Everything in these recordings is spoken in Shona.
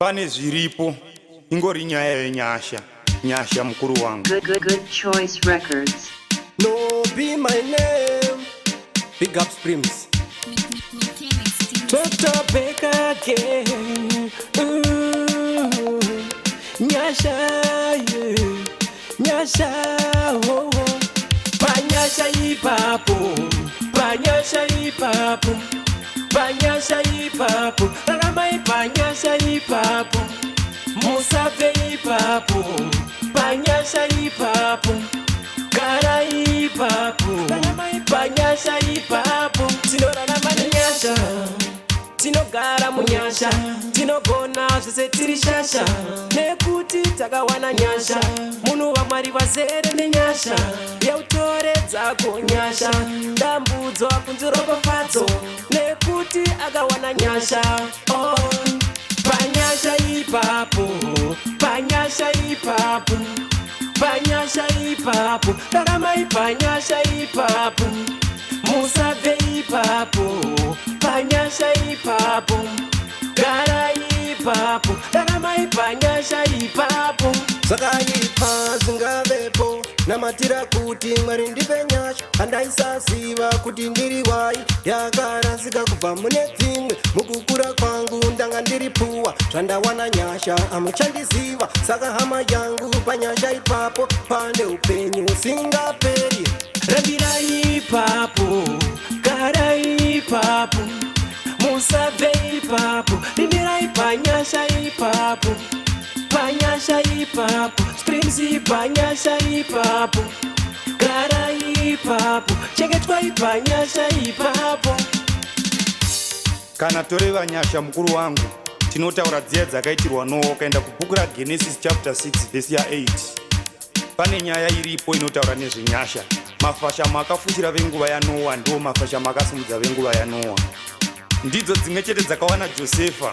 Pane zviripo ingori nyaya yenyasha, nyasha mukuru wangu. Good Choice Records. No be my name. Big up Sprims. Dr. Baker again. Nyasha, yeah. Nyasha, oh, oh. Panyasha ipapo, panyasha ipapo, panyasha ipapo, ramai panyasha ipapo, musave ipapo, panyasha ipapo, kara ipapo, panyasha ipapo, tinorarama nyasha, tinogara munyasha, tinogona zvese tiri shasha, nekuti takawana nyasha, munhu vamwari vazere nenyasha, yautoredza kunyasha, dambudzo kunziropafadzo, nekuti akawana nyasha, oh. Panyasha ipapo, panyasha ipapo, panyasha ipapo, raramai panyasha ipapo, musave ipapo, panyasha ipapo, gara ipapo, raramai panyasha ipapo. Zvakaipa zingavepo namatira kuti Mwari ndipe nyasha, handaisaziva kuti ndiri wai yakarasika kubva mune dzimwe. Mukukura kwangu ndanga ndiri puwa, zvandawana nyasha amuchandiziva, saka hama yangu panyasha ipapo pane upenyu usingaperi. Rambira ipapo, gara ipapo, musave ipapo, rimirai panyasha ipapo, panyasha ipapo, Sprims panyasha ipapo, gara ipapo, chengetwa panyasha ipapo. Kana toreva nyasha mukuru wangu, tinotaura dziya dzakaitirwa Noa. Ukaenda kubhuku raGenesis chapter 6 verse ya 8, pane nyaya iripo inotaura nezvenyasha. Mafashamo akafushira venguva yaNoa ndiwo mafashamo akasimudza venguva yaNoa. Ndidzo dzimwe chete dzakawana Josefa.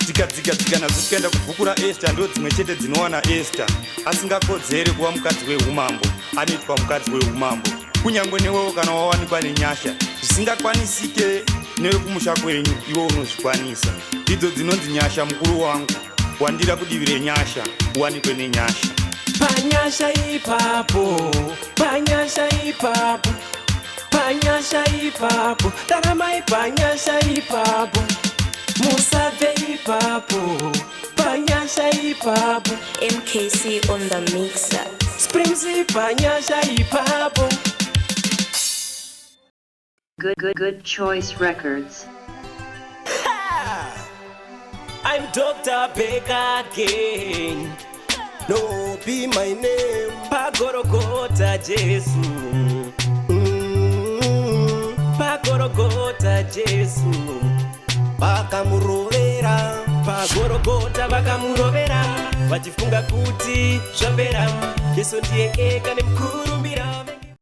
Tikadzika nadzo tikaenda kubhuku raEsta, ndo dzimwe chete dzinowana Esta asingakodzere kuva mukadzi weumambo, anoitwa mukadzi weumambo. Kunyange newewo kana wawanikwa nenyasha zvisingakwanisike nevekumusha kwenyu, iwo unozvikwanisa. Ndidzo dzinonzi nyasha mukuru wangu, wandira kudivire nyasha uwanikwe nenyasha. Panyasha ipapo, panyasha ipapo, panyasha ipapo, raramai panyasha ipapo, musave ipapo, panyasha ipapo. MKC on the mixer. Sprims panyasha ipapo. Good Choice Records. I'm Dr. Baker again. No be my name. Pagorogota Jesu, Pagorogota Jesu, Vakamurovera, Pagorogota vakamurovera, vachifunga kuti zvapera, Jesu ndiye ega nemkurumbira.